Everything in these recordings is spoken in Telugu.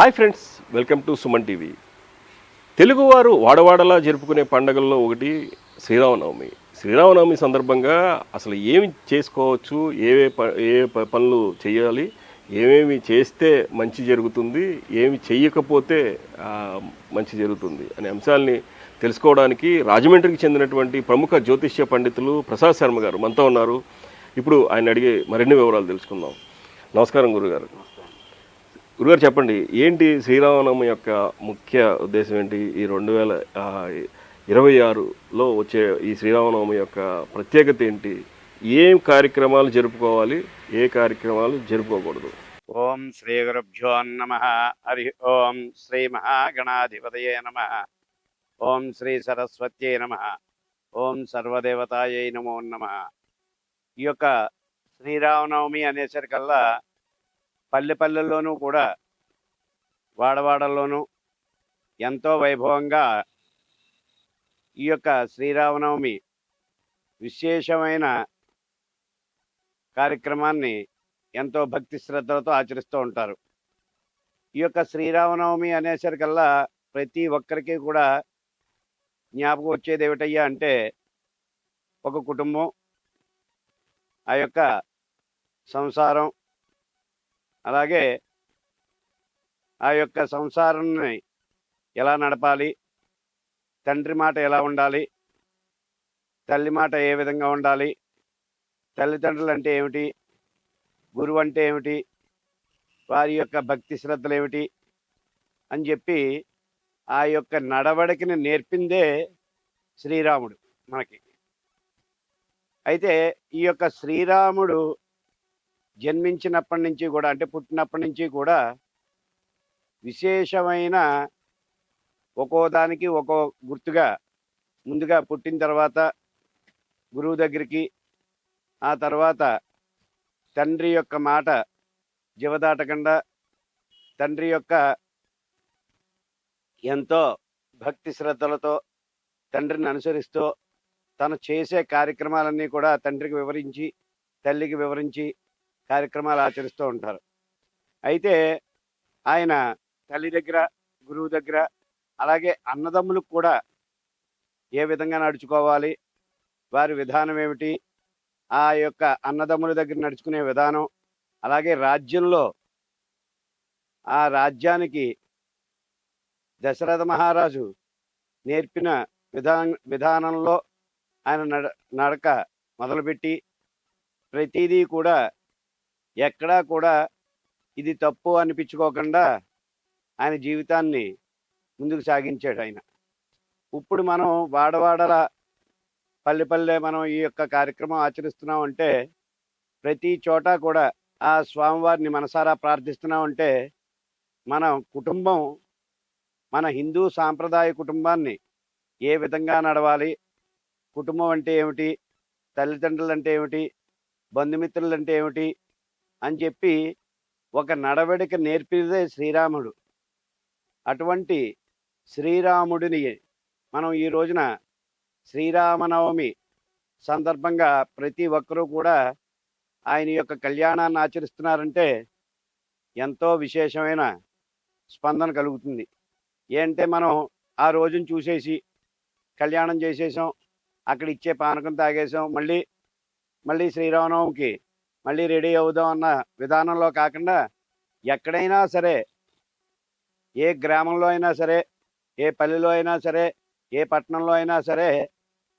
Hi friends, welcome to Suman TV. తెలుగువారు వాడవాడలా జరుపుకునే పండుగల్లో ఒకటి శ్రీరామనవమి. శ్రీరామనవమి సందర్భంగా అసలు ఏమి చేసుకోవచ్చు, పనులు చేయాలి, ఏమేమి చేస్తే మంచి జరుగుతుంది, ఏమి చెయ్యకపోతే మంచి జరుగుతుంది అనే అంశాలని తెలుసుకోవడానికి రాజమండ్రికి చెందినటువంటి ప్రముఖ జ్యోతిష్య పండితులు ప్రసాద్ శర్మ గారు మనతో ఉన్నారు. ఇప్పుడు ఆయన అడిగే మరిన్ని వివరాలు తెలుసుకుందాం. నమస్కారం గురుగారు. గురుగారు చెప్పండి, ఏంటి శ్రీరామనవమి యొక్క ముఖ్య ఉద్దేశం ఏంటి? ఈ 2026లో వచ్చే ఈ శ్రీరామనవమి యొక్క ప్రత్యేకత ఏంటి? ఏం కార్యక్రమాలు జరుపుకోవాలి, ఏ కార్యక్రమాలు జరుపుకోకూడదు? ఓం శ్రీ గురుభ్యో నమః. హరి ఓం శ్రీ మహాగణాధిపతయే నమః. ఓం శ్రీ సరస్వత్యై నమః. ఓం సర్వదేవతాయై నమో నమః. ఈ యొక్క శ్రీరామనవమి అనేసరికల్లా పల్లెల్లోనూ కూడా వాడవాడల్లోనూ ఎంతో వైభవంగా ఈ యొక్క శ్రీరామనవమి విశేషమైన కార్యక్రమాన్ని ఎంతో భక్తి శ్రద్ధలతో ఆచరిస్తూ ఉంటారు. ఈ యొక్క శ్రీరామనవమి అనేసరికల్లా ప్రతి ఒక్కరికి కూడా జ్ఞాపకం వచ్చేది ఏమిటయ్యా అంటే ఒక కుటుంబం, ఆ యొక్క సంసారం, అలాగే ఆ యొక్క సంసారాన్ని ఎలా నడపాలి, తండ్రి మాట ఎలా ఉండాలి, తల్లి మాట ఏ విధంగా ఉండాలి, తల్లిదండ్రులు అంటే ఏమిటి, గురువు అంటే ఏమిటి, వారి యొక్క భక్తి శ్రద్ధలు ఏమిటి అని చెప్పి ఆ యొక్క నడవడికని నేర్పిందే శ్రీరాముడు మనకి. అయితే ఈ యొక్క శ్రీరాముడు జన్మించినప్పటి నుంచి కూడా, అంటే పుట్టినప్పటి నుంచి కూడా విశేషమైన ఒక్కో దానికి ఒక్కో గుర్తుగా, ముందుగా పుట్టిన తర్వాత గురువు దగ్గరికి, ఆ తర్వాత తండ్రి యొక్క మాట జవదాటకుండా తండ్రి యొక్క ఎంతో భక్తి శ్రద్ధలతో తండ్రిని అనుసరిస్తూ తను చేసే కార్యక్రమాలన్నీ కూడా తండ్రికి వివరించి, తల్లికి వివరించి కార్యక్రమాలు ఆచరిస్తూ ఉంటారు. అయితే ఆయన తల్లి దగ్గర, గురువు దగ్గర, అలాగే అన్నదమ్ములకు కూడా ఏ విధంగా నడుచుకోవాలి, వారి విధానం ఏమిటి, ఆ యొక్క అన్నదమ్ముల దగ్గర నడుచుకునే విధానం, అలాగే రాజ్యంలో ఆ రాజ్యానికి దశరథ మహారాజు నేర్పిన విధానంలో ఆయన నడక మొదలుపెట్టి ప్రతిదీ కూడా ఎక్కడా కూడా ఇది తప్పు అనిపించుకోకుండా ఆయన జీవితాన్ని ముందుకు సాగించాడు ఆయన. ఇప్పుడు మనం వాడవాడల పల్లె మనం ఈ యొక్క కార్యక్రమం ఆచరిస్తున్నాం అంటే, ప్రతి చోట కూడా ఆ స్వామివారిని మనసారా ప్రార్థిస్తున్నాం అంటే, మన కుటుంబం, మన హిందూ సాంప్రదాయ కుటుంబాన్ని ఏ విధంగా నడవాలి, కుటుంబం అంటే ఏమిటి, తల్లిదండ్రులు అంటే ఏమిటి, బంధుమిత్రులు అంటే ఏమిటి అని చెప్పి ఒక నడవడిక నేర్పిదే శ్రీరాముడు. అటువంటి శ్రీరాముడిని మనం ఈ రోజున శ్రీరామనవమి సందర్భంగా ప్రతి ఒక్కరూ కూడా ఆయన యొక్క కళ్యాణాన్ని ఆచరిస్తున్నారంటే ఎంతో విశేషమైన స్పందన కలుగుతుంది. ఏంటంటే మనం ఆ రోజును చూసేసి కళ్యాణం చేసేసాం, అక్కడ ఇచ్చే పానకం తాగేసాం, మళ్ళీ శ్రీరామనవమికి మళ్ళీ రెడీ అవుదాం అన్న విధానంలో కాకుండా, ఎక్కడైనా సరే, ఏ గ్రామంలో అయినా సరే, ఏ పల్లెలో అయినా సరే, ఏ పట్టణంలో అయినా సరే,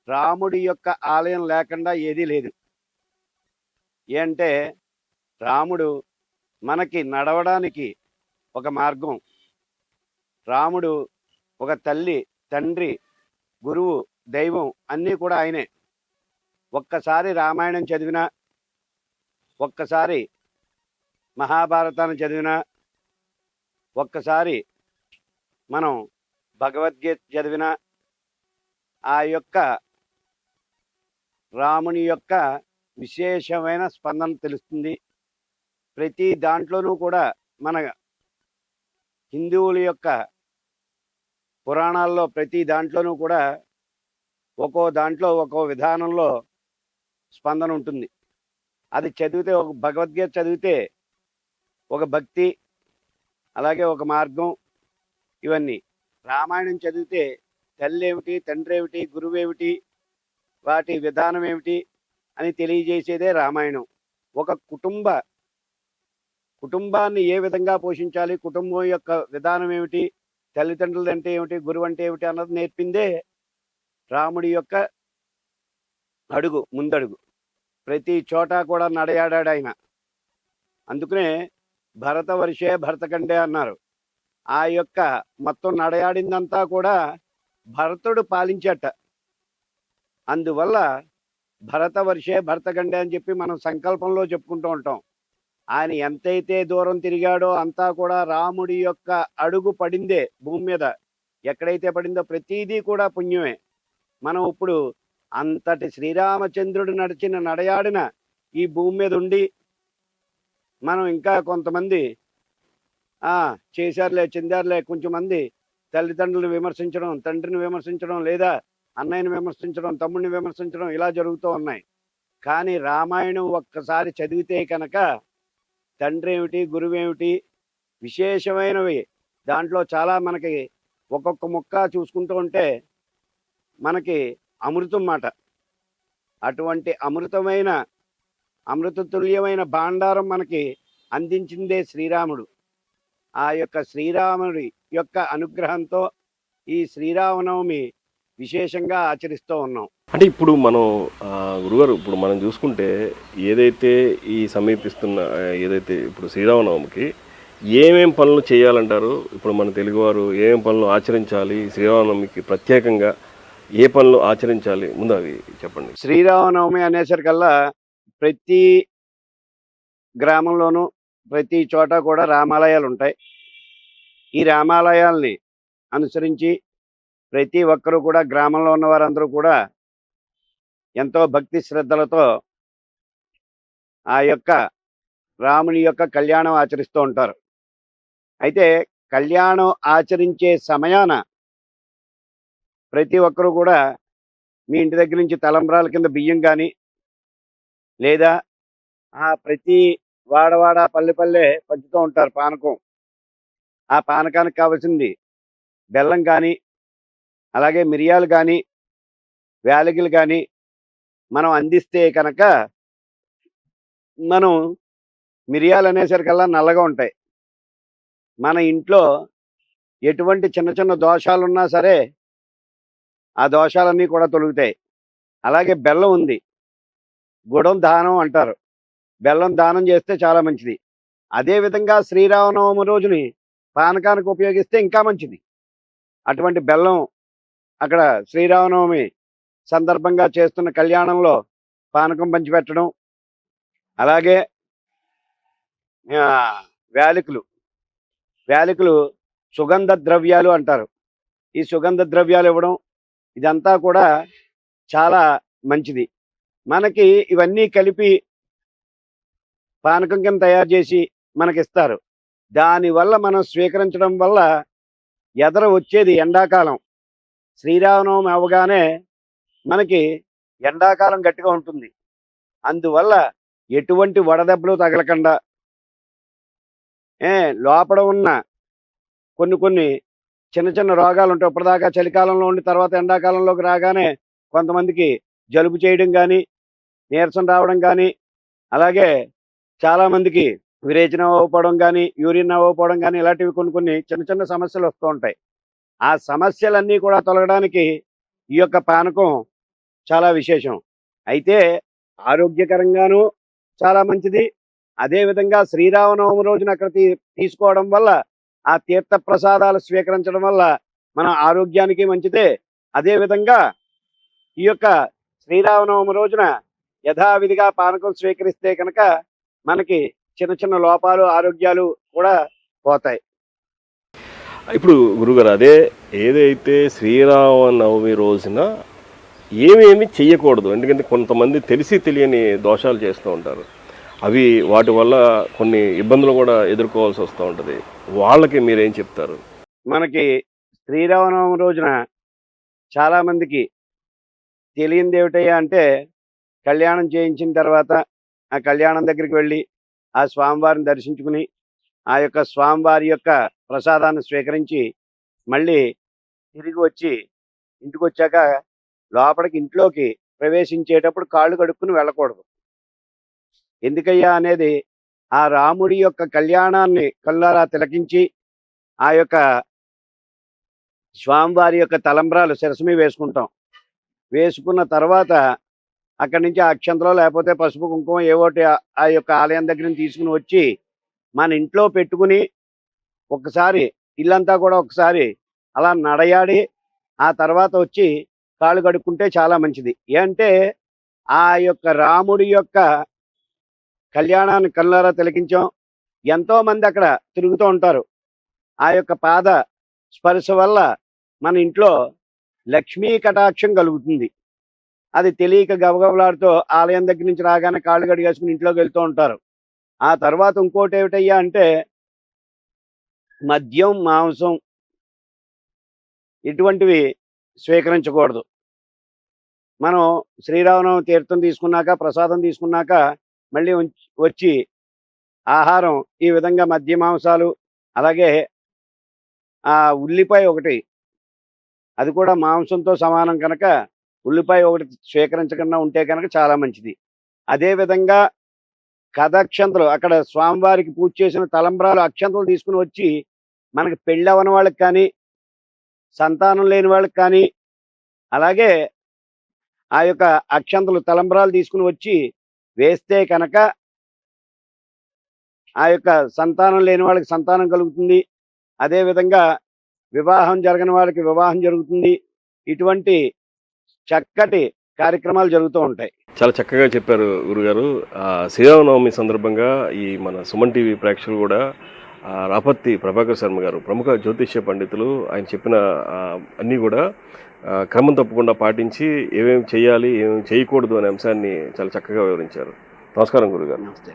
రాముడి యొక్క ఆలయం లేకుండా ఏదీ లేదు. ఏంటంటే రాముడు మనకి నడవడానికి ఒక మార్గం. రాముడు ఒక తల్లి, తండ్రి, గురువు, దైవం అన్నీ కూడా ఆయనే. ఒక్కసారి రామాయణం చదివినా, ఒక్కసారి మహాభారతాన్ని చదివినా, ఒక్కసారి మనం భగవద్గీత చదివినా ఆ యొక్క రాముని యొక్క విశేషమైన స్పందన తెలుస్తుంది. ప్రతి దాంట్లోనూ కూడా మన హిందువుల యొక్క పురాణాల్లో ప్రతి దాంట్లోనూ కూడా ఒక్కో దాంట్లో ఒక్కో విధానంలో స్పందన ఉంటుంది. అది చదివితే, ఒక భగవద్గీత చదివితే ఒక భక్తి, అలాగే ఒక మార్గం, ఇవన్నీ. రామాయణం చదివితే తల్లి ఏమిటి, తండ్రి ఏమిటి, గురువు ఏమిటి, వాటి విధానం ఏమిటి అని తెలియజేసేదే రామాయణం. ఒక కుటుంబాన్ని ఏ విధంగా పోషించాలి, కుటుంబం యొక్క విధానం ఏమిటి, తల్లిదండ్రులు అంటే ఏమిటి, గురువు అంటే ఏమిటి అన్నది నేర్పిందే రాముడి యొక్క ముందడుగు. ప్రతి చోట కూడా నడయాడాడు ఆయన. అందుకనే భరతవర్షే భరతఖండే అన్నారు. ఆ యొక్క మొత్తం నడయాడిందంతా కూడా భరతుడు పాలించట. అందువల్ల భరతవర్షే భరతఖండే అని చెప్పి మనం సంకల్పంలో చెప్పుకుంటూ ఉంటాం. ఆయన ఎంతైతే దూరం తిరిగాడో అంతా కూడా రాముడి యొక్క అడుగు పడిందే భూమి మీద. ఎక్కడైతే పడిందో ప్రతిదీ కూడా పుణ్యమే. మనం ఇప్పుడు అంతటి శ్రీరామచంద్రుడు నడయాడిన ఈ భూమి మీద ఉండి మనం ఇంకా కొంతమంది చేశారులే, చెందారులే, కొంచెం మంది తల్లిదండ్రులను విమర్శించడం, తండ్రిని విమర్శించడం, లేదా అన్నయ్యని విమర్శించడం, తమ్ముడిని విమర్శించడం ఇలా జరుగుతూ ఉన్నాయి. కానీ రామాయణం ఒక్కసారి చదివితే కనుక తండ్రి ఏమిటి, గురువు ఏమిటి, విశేషమైనవి దాంట్లో చాలా మనకి ఒక్కొక్క ముక్క చూసుకుంటూ ఉంటే మనకి అమృతం మాట. అటువంటి అమృతతుల్యమైన భాండారం మనకి అందించిందే శ్రీరాముడు. ఆ యొక్క శ్రీరాముడి యొక్క అనుగ్రహంతో ఈ శ్రీరామనవమి విశేషంగా ఆచరిస్తూ ఉన్నాం. అంటే ఇప్పుడు మనం గురుగారు, ఇప్పుడు మనం చూసుకుంటే ఏదైతే ఈ సమీపిస్తున్న ఏదైతే ఇప్పుడు శ్రీరామనవమికి ఏమేం పనులు చేయాలంటారు? ఇప్పుడు మన తెలుగువారు ఏమేం పనులు ఆచరించాలి? శ్రీరామనవమికి ప్రత్యేకంగా ఏ పనులు ఆచరించాలి? ముందు అవి చెప్పండి. శ్రీరామనవమి అనేసరికల్లా ప్రతి గ్రామంలోనూ ప్రతి చోట కూడా రామాలయాలు ఉంటాయి. ఈ రామాలయాల్ని అనుసరించి ప్రతి ఒక్కరూ కూడా, గ్రామంలో ఉన్న వారందరూ కూడా ఎంతో భక్తి శ్రద్ధలతో ఆ యొక్క రాముని యొక్క కళ్యాణం ఆచరిస్తూ ఉంటారు. అయితే కళ్యాణం ఆచరించే సమయాన ప్రతి ఒక్కరూ కూడా మీ ఇంటి దగ్గర నుంచి తలంబ్రాల కింద బియ్యం కానీ, లేదా ప్రతి వాడవాడ పల్లె పంచుతూ ఉంటారు పానకం. ఆ పానకానికి కావాల్సింది బెల్లం కానీ, అలాగే మిరియాలు కానీ, వేలగిలు కానీ మనం అందిస్తే కనుక, మనం మిరియాలు అనేసరికల్లా నల్లగా ఉంటాయి. మన ఇంట్లో ఎటువంటి చిన్న చిన్న దోషాలు ఉన్నా సరే ఆ దోషాలన్నీ కూడా తొలుగుతాయి. అలాగే బెల్లం ఉంది, గుడం దానం అంటారు. బెల్లం దానం చేస్తే చాలా మంచిది. అదేవిధంగా శ్రీరామనవమి రోజుని పానకానికి ఉపయోగిస్తే ఇంకా మంచిది. అటువంటి బెల్లం అక్కడ శ్రీరామనవమి సందర్భంగా చేస్తున్న కళ్యాణంలో పానకం పంచిపెట్టడం, అలాగే వేలికలు సుగంధ ద్రవ్యాలు అంటారు. ఈ సుగంధ ద్రవ్యాలు ఇవ్వడం, ఇదంతా కూడా చాలా మంచిది. మనకి ఇవన్నీ కలిపి పానకం కింద తయారు చేసి మనకిస్తారు. దానివల్ల మనం స్వీకరించడం వల్ల ఎదర వచ్చేది ఎండాకాలం. శ్రీరామనవమి అవగానే మనకి ఎండాకాలం గట్టిగా ఉంటుంది. అందువల్ల ఎటువంటి వడదెబ్బలు తగలకుండా లోపల ఉన్న కొన్ని చిన్న చిన్న రోగాలు ఉంటాయి. ఇప్పటిదాకా చలికాలంలో ఉండి తర్వాత ఎండాకాలంలోకి రాగానే కొంతమందికి జలుబు చేయడం కానీ, నీరసం రావడం కానీ, అలాగే చాలామందికి విరేచనం అవ్వకపోవడం కానీ, యూరిన్ అవ్వకపోవడం కానీ, ఇలాంటివి కొన్ని చిన్న చిన్న సమస్యలు వస్తూ ఉంటాయి. ఆ సమస్యలన్నీ కూడా తొలగడానికి ఈ యొక్క పానకం చాలా విశేషం. అయితే ఆరోగ్యకరంగానూ చాలా మంచిది. అదేవిధంగా శ్రీరామనవమి రోజున అక్కడ తీసుకోవడం వల్ల, ఆ తీర్థ ప్రసాదాలు స్వీకరించడం వల్ల మన ఆరోగ్యానికి మంచిదే. అదేవిధంగా ఈ యొక్క శ్రీరామనవమి రోజున యథావిధిగా పానకం స్వీకరిస్తే కనుక మనకి చిన్న చిన్న లోపాలు, ఆరోగ్యాలు కూడా పోతాయి. ఇప్పుడు గురుగారు, అదే ఏదైతే శ్రీరామనవమి రోజున ఏమేమి చెయ్యకూడదు, ఎందుకంటే కొంతమంది తెలిసి తెలియని దోషాలు చేస్తూ ఉంటారు. అవి వాటి వల్ల కొన్ని ఇబ్బందులు కూడా ఎదుర్కోవాల్సి వస్తూ ఉంటుంది. వాళ్ళకి మీరేం చెప్తారు? మనకి శ్రీరామనవమి రోజున చాలామందికి తెలియంది ఏమిటయ్యా అంటే, కళ్యాణం చేయించిన తర్వాత ఆ కళ్యాణం దగ్గరికి వెళ్ళి ఆ స్వామివారిని దర్శించుకుని ఆ యొక్క స్వామివారి యొక్క ప్రసాదాన్ని స్వీకరించి మళ్ళీ తిరిగి వచ్చి ఇంటికి వచ్చాక లోపలికి ఇంట్లోకి ప్రవేశించేటప్పుడు కాళ్ళు కడుక్కుని వెళ్ళకూడదు. ఎందుకయ్యా అనేది ఆ రాముడి యొక్క కళ్యాణాన్ని కళ్ళారా తిలకించి ఆ యొక్క స్వామివారి యొక్క తలంబ్రాలు శిరసు మీద వేసుకుంటాం. వేసుకున్న తర్వాత అక్కడి నుంచి అక్షంతలో లేకపోతే పసుపు కుంకుమ ఏవోటి ఆ యొక్క ఆలయం దగ్గర నుంచి తీసుకుని వచ్చి మన ఇంట్లో పెట్టుకుని ఒకసారి ఇల్లంతా కూడా ఒకసారి అలా నడయాడి ఆ తర్వాత వచ్చి కాళ్ళు కడుక్కుంటే చాలా మంచిది. ఏంటంటే ఆ యొక్క రాముడి యొక్క కళ్యాణాన్ని కళ్ళారా తిలకించాం. ఎంతో మంది అక్కడ తిరుగుతూ ఉంటారు. ఆ యొక్క పాద స్పర్శ వల్ల మన ఇంట్లో లక్ష్మీ కటాక్షం కలుగుతుంది. అది తెలియక గబగబలాడుతూ ఆలయం దగ్గర నుంచి రాగానే కాళ్ళు కడిగేసుకుని ఇంట్లోకి వెళ్తూ ఉంటారు. ఆ తర్వాత ఇంకోటి ఏమిటయ్యా అంటే మద్యం, మాంసం ఇటువంటివి స్వీకరించకూడదు. మనం శ్రీరామనవమి తీర్థం తీసుకున్నాక ప్రసాదం తీసుకున్నాక మళ్ళీ వచ్చి ఆహారం ఈ విధంగా మద్య మాంసాలు అలాగే ఆ ఉల్లిపాయ ఒకటి అది కూడా మాంసంతో సమానం కనుక ఉల్లిపాయ ఒకటి స్వీకరించకుండా ఉంటే కనుక చాలా మంచిది. అదేవిధంగా కథాక్షంతలు అక్కడ స్వామివారికి పూజ చేసిన తలంబ్రాలు అక్షంతలు తీసుకుని వచ్చి మనకి పెళ్ళి అవ్వని వాళ్ళకి కానీ సంతానం లేని వాళ్ళకి కానీ అలాగే ఆ యొక్క అక్షంతలు తలంబ్రాలు తీసుకుని వచ్చి వేస్తే కనుక ఆ యొక్క సంతానం లేని వాళ్ళకి సంతానం కలుగుతుంది. అదేవిధంగా వివాహం జరగని వాళ్ళకి వివాహం జరుగుతుంది. ఇటువంటి చక్కటి కార్యక్రమాలు జరుగుతూ ఉంటాయి. చాలా చక్కగా చెప్పారు గురుగారు. శ్రీరామనవమి సందర్భంగా ఈ మన సుమన్ టీవీ ప్రేక్షకులు కూడా రాపత్తి ప్రభాకర్ శర్మ గారు ప్రముఖ జ్యోతిష్య పండితులు ఆయన చెప్పిన అన్నీ కూడా క్రమం తప్పకుండా పాటించి ఏమేమి చేయాలి ఏమేమి చేయకూడదు అనే అంశాన్ని చాలా చక్కగా వివరించారు. నమస్కారం గురుగారు. నమస్తే.